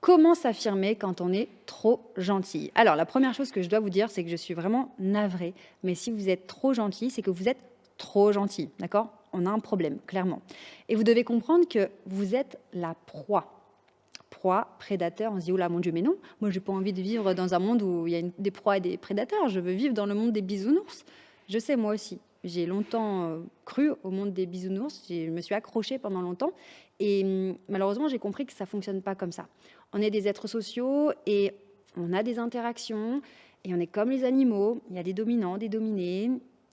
Comment s'affirmer quand on est trop gentil? Alors, la première chose que je dois vous dire, c'est que je suis vraiment navrée. Mais si vous êtes trop gentil, c'est que vous êtes trop gentil. D'accord? On a un problème, clairement. Et vous devez comprendre que vous êtes la proie. Proie, prédateur, on se dit, oh là, mon Dieu, mais non, moi, j'ai pas envie de vivre dans un monde où il y a des proies et des prédateurs. Je veux vivre dans le monde des bisounours. Je sais, moi aussi. J'ai longtemps cru au monde des bisounours. Je me suis accrochée pendant longtemps. Et malheureusement, j'ai compris que ça fonctionne pas comme ça. On est des êtres sociaux et on a des interactions et on est comme les animaux. Il y a des dominants, des dominés.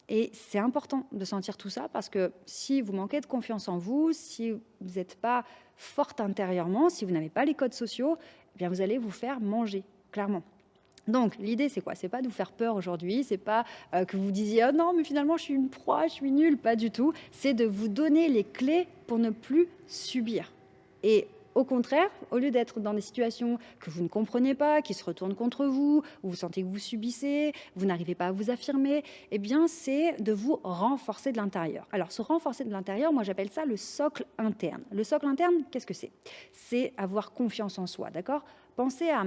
Et c'est important de sentir tout ça parce que si vous manquez de confiance en vous, si vous n'êtes pas forte intérieurement, si vous n'avez pas les codes sociaux, eh bien vous allez vous faire manger, clairement. Donc l'idée c'est quoi? C'est pas de vous faire peur aujourd'hui, c'est pas que vous disiez oh non mais finalement je suis une proie, je suis nulle, pas du tout. C'est de vous donner les clés pour ne plus subir. Et au contraire, au lieu d'être dans des situations que vous ne comprenez pas, qui se retournent contre vous, où vous sentez que vous subissez, vous n'arrivez pas à vous affirmer, eh bien c'est de vous renforcer de l'intérieur. Alors se renforcer de l'intérieur, moi j'appelle ça le socle interne. Le socle interne, qu'est-ce que c'est? C'est avoir confiance en soi, d'accord? Pensez à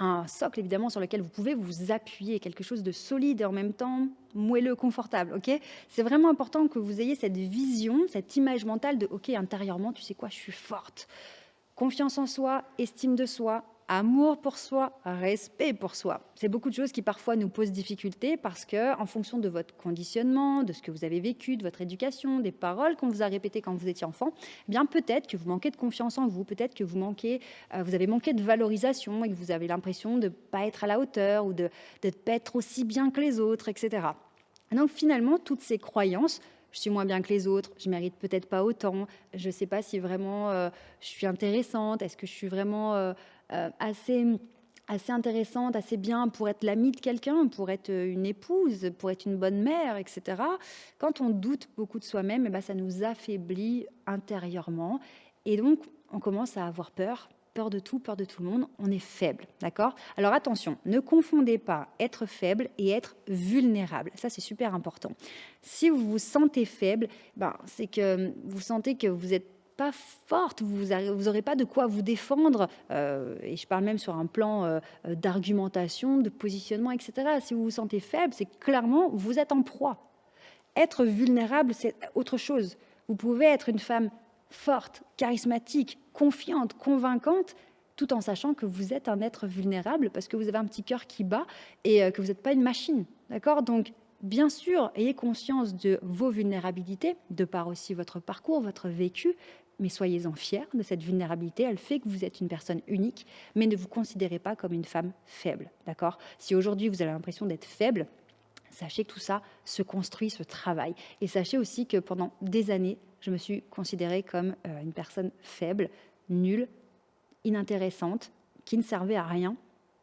un socle évidemment sur lequel vous pouvez vous appuyer, quelque chose de solide et en même temps moelleux, confortable, ok? C'est vraiment important que vous ayez cette vision, cette image mentale de ok, intérieurement, tu sais quoi, je suis forte. Confiance en soi, estime de soi, amour pour soi, respect pour soi. C'est beaucoup de choses qui parfois nous posent difficulté parce que, en fonction de votre conditionnement, de ce que vous avez vécu, de votre éducation, des paroles qu'on vous a répétées quand vous étiez enfant, eh bien peut-être que vous manquez de confiance en vous, peut-être que vous avez manqué de valorisation et que vous avez l'impression de ne pas être à la hauteur ou de ne pas être aussi bien que les autres, etc. Donc finalement, toutes ces croyances, je suis moins bien que les autres, je mérite peut-être pas autant, je ne sais pas si vraiment je suis intéressante, est-ce que je suis vraiment assez intéressante, assez bien pour être l'amie de quelqu'un, pour être une épouse, pour être une bonne mère, etc. Quand on doute beaucoup de soi-même, eh ben, ça nous affaiblit intérieurement et donc on commence à avoir peur. Peur de tout, peur de tout le monde, on est faible, d'accord? Alors attention, ne confondez pas être faible et être vulnérable. Ça, c'est super important. Si vous vous sentez faible, ben, c'est que vous sentez que vous n'êtes pas forte, vous n'aurez pas de quoi vous défendre, et je parle même sur un plan d'argumentation, de positionnement, etc. Si vous vous sentez faible, c'est que clairement, vous êtes en proie. Être vulnérable, c'est autre chose. Vous pouvez être une femme forte, charismatique, confiante, convaincante, tout en sachant que vous êtes un être vulnérable parce que vous avez un petit cœur qui bat et que vous n'êtes pas une machine. D'accord? Donc, bien sûr, ayez conscience de vos vulnérabilités, de par aussi votre parcours, votre vécu, mais soyez-en fiers de cette vulnérabilité. Elle fait que vous êtes une personne unique, mais ne vous considérez pas comme une femme faible. D'accord? Si aujourd'hui vous avez l'impression d'être faible, sachez que tout ça se construit, se travaille. Et sachez aussi que pendant des années, je me suis considérée comme une personne faible, nulle, inintéressante, qui ne servait à rien,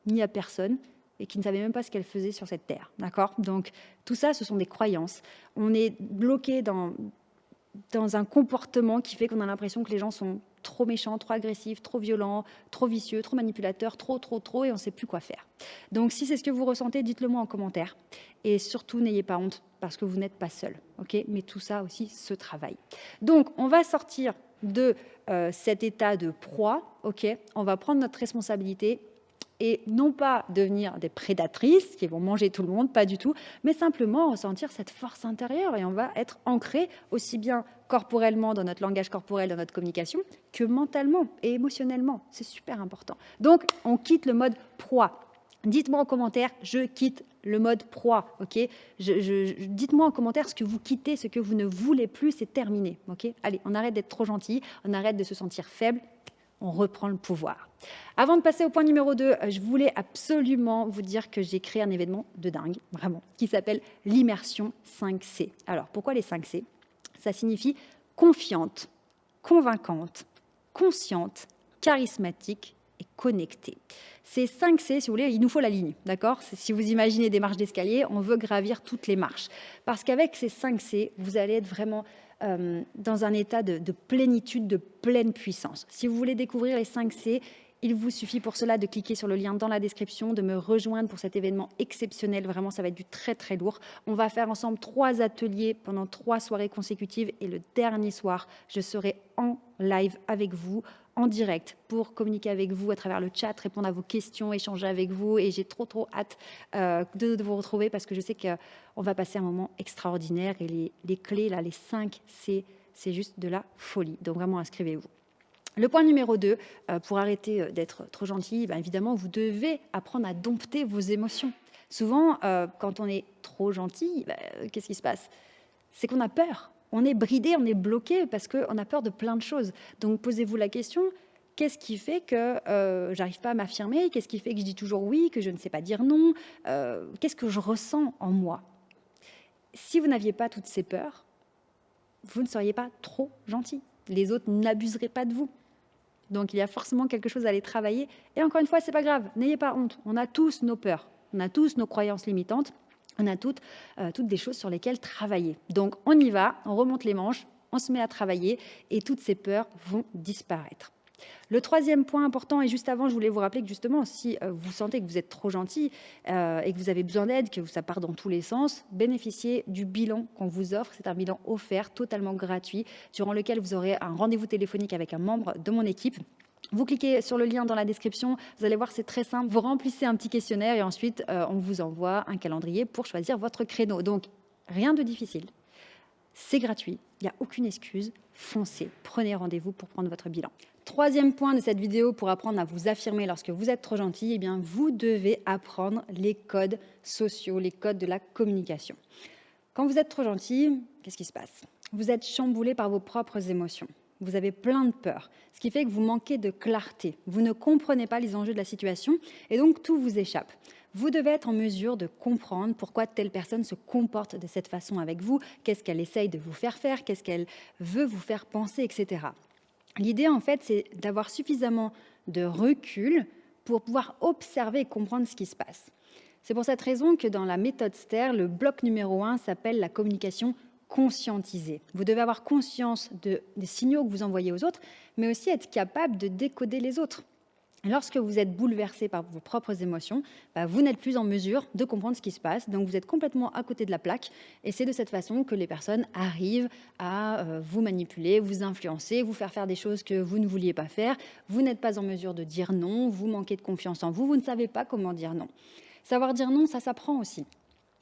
ni à personne, et qui ne savait même pas ce qu'elle faisait sur cette terre. D'accord? Donc, tout ça, ce sont des croyances. On est bloqué dans un comportement qui fait qu'on a l'impression que les gens sont trop méchants, trop agressifs, trop violents, trop vicieux, trop manipulateurs, trop, et on ne sait plus quoi faire. Donc, si c'est ce que vous ressentez, dites-le moi en commentaire. Et surtout, n'ayez pas honte, parce que vous n'êtes pas seul. Ok? Mais tout ça aussi se travaille. Donc, on va sortir de cet état de proie. Ok? On va prendre notre responsabilité et non pas devenir des prédatrices qui vont manger tout le monde, pas du tout, mais simplement ressentir cette force intérieure et on va être ancré aussi bien corporellement dans notre langage corporel, dans notre communication, que mentalement et émotionnellement. C'est super important. Donc, on quitte le mode proie. Dites-moi en commentaire, je quitte le mode proie, ok? Dites-moi en commentaire ce que vous quittez, ce que vous ne voulez plus, c'est terminé, ok? Allez, on arrête d'être trop gentil, on arrête de se sentir faible, on reprend le pouvoir. Avant de passer au point numéro 2, je voulais absolument vous dire que j'ai créé un événement de dingue, vraiment, qui s'appelle l'immersion 5C. Alors, pourquoi les 5C? Ça signifie confiante, convaincante, consciente, charismatique et connectée. Ces 5C, si vous voulez, il nous faut la ligne, d'accord? Si vous imaginez des marches d'escalier, on veut gravir toutes les marches. Parce qu'avec ces 5C, vous allez être vraiment dans un état de plénitude, de pleine puissance. Si vous voulez découvrir les 5C, il vous suffit pour cela de cliquer sur le lien dans la description, de me rejoindre pour cet événement exceptionnel. Vraiment, ça va être du très, très lourd. On va faire ensemble 3 ateliers pendant 3 soirées consécutives. Et le dernier soir, je serai en live avec vous en direct pour communiquer avec vous à travers le chat, répondre à vos questions, échanger avec vous. Et j'ai trop hâte de vous retrouver parce que je sais qu'on va passer un moment extraordinaire. Et les clés, là, les 5 C, c'est juste de la folie. Donc vraiment, inscrivez-vous. Le point numéro 2, pour arrêter d'être trop gentil, évidemment, vous devez apprendre à dompter vos émotions. Souvent, quand on est trop gentil, qu'est-ce qui se passe? C'est qu'on a peur. On est bridé, on est bloqué parce qu'on a peur de plein de choses. Donc, posez-vous la question, qu'est-ce qui fait que j'arrive pas à m'affirmer? Qu'est-ce qui fait que je dis toujours oui, que je ne sais pas dire non? Qu'est-ce que je ressens en moi? Si vous n'aviez pas toutes ces peurs, vous ne seriez pas trop gentil. Les autres n'abuseraient pas de vous. Donc, il y a forcément quelque chose à aller travailler. Et encore une fois, c'est pas grave, n'ayez pas honte. On a tous nos peurs, on a tous nos croyances limitantes, on a toutes des choses sur lesquelles travailler. Donc, on y va, on remonte les manches, on se met à travailler et toutes ces peurs vont disparaître. Le troisième point important, et juste avant, je voulais vous rappeler que justement, si vous sentez que vous êtes trop gentil et que vous avez besoin d'aide, que ça part dans tous les sens, bénéficiez du bilan qu'on vous offre. C'est un bilan offert, totalement gratuit, durant lequel vous aurez un rendez-vous téléphonique avec un membre de mon équipe. Vous cliquez sur le lien dans la description, vous allez voir, c'est très simple. Vous remplissez un petit questionnaire et ensuite, on vous envoie un calendrier pour choisir votre créneau. Donc, rien de difficile. C'est gratuit, il n'y a aucune excuse. Foncez, prenez rendez-vous pour prendre votre bilan. Troisième point de cette vidéo pour apprendre à vous affirmer lorsque vous êtes trop gentil, vous devez apprendre les codes sociaux, les codes de la communication. Quand vous êtes trop gentil, qu'est-ce qui se passe? Vous êtes chamboulé par vos propres émotions. Vous avez plein de peur, ce qui fait que vous manquez de clarté. Vous ne comprenez pas les enjeux de la situation et donc tout vous échappe. Vous devez être en mesure de comprendre pourquoi telle personne se comporte de cette façon avec vous, qu'est-ce qu'elle essaye de vous faire, qu'est-ce qu'elle veut vous faire penser, etc. L'idée, en fait, c'est d'avoir suffisamment de recul pour pouvoir observer et comprendre ce qui se passe. C'est pour cette raison que dans la méthode STER, le bloc numéro 1 s'appelle la communication conscientisée. Vous devez avoir conscience des signaux que vous envoyez aux autres, mais aussi être capable de décoder les autres. Lorsque vous êtes bouleversé par vos propres émotions, vous n'êtes plus en mesure de comprendre ce qui se passe, donc vous êtes complètement à côté de la plaque et c'est de cette façon que les personnes arrivent à vous manipuler, vous influencer, vous faire des choses que vous ne vouliez pas faire. Vous n'êtes pas en mesure de dire non, vous manquez de confiance en vous, vous ne savez pas comment dire non. Savoir dire non, ça s'apprend aussi.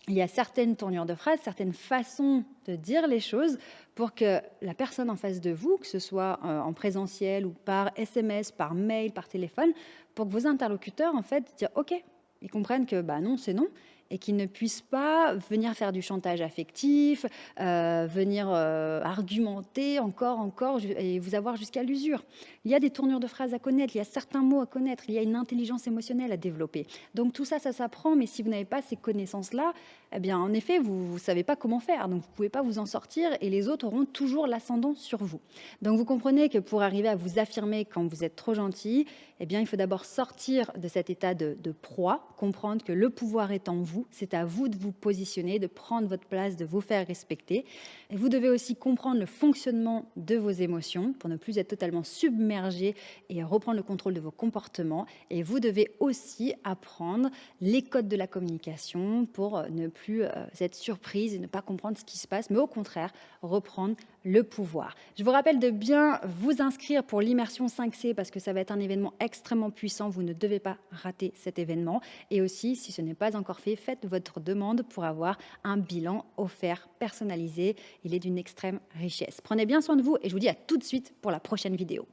Il y a certaines tournures de phrases, certaines façons de dire les choses pour que la personne en face de vous, que ce soit en présentiel ou par SMS, par mail, par téléphone, pour que vos interlocuteurs, en fait, disent OK, ils comprennent que non, c'est non, et qu'ils ne puissent pas venir faire du chantage affectif, venir argumenter encore, et vous avoir jusqu'à l'usure. Il y a des tournures de phrases à connaître, il y a certains mots à connaître, il y a une intelligence émotionnelle à développer. Donc tout ça, ça s'apprend, mais si vous n'avez pas ces connaissances-là, en effet, vous ne savez pas comment faire, donc vous ne pouvez pas vous en sortir et les autres auront toujours l'ascendant sur vous. Donc vous comprenez que pour arriver à vous affirmer quand vous êtes trop gentil, il faut d'abord sortir de cet état de proie, comprendre que le pouvoir est en vous, c'est à vous de vous positionner, de prendre votre place, de vous faire respecter. Et vous devez aussi comprendre le fonctionnement de vos émotions pour ne plus être totalement submergé et reprendre le contrôle de vos comportements. Et vous devez aussi apprendre les codes de la communication pour ne plus être surprise et ne pas comprendre ce qui se passe, mais au contraire, reprendre le pouvoir. Je vous rappelle de bien vous inscrire pour l'immersion 5C parce que ça va être un événement extrêmement puissant. Vous ne devez pas rater cet événement. Et aussi, si ce n'est pas encore fait, faites votre demande pour avoir un bilan offert personnalisé. Il est d'une extrême richesse. Prenez bien soin de vous et je vous dis à tout de suite pour la prochaine vidéo.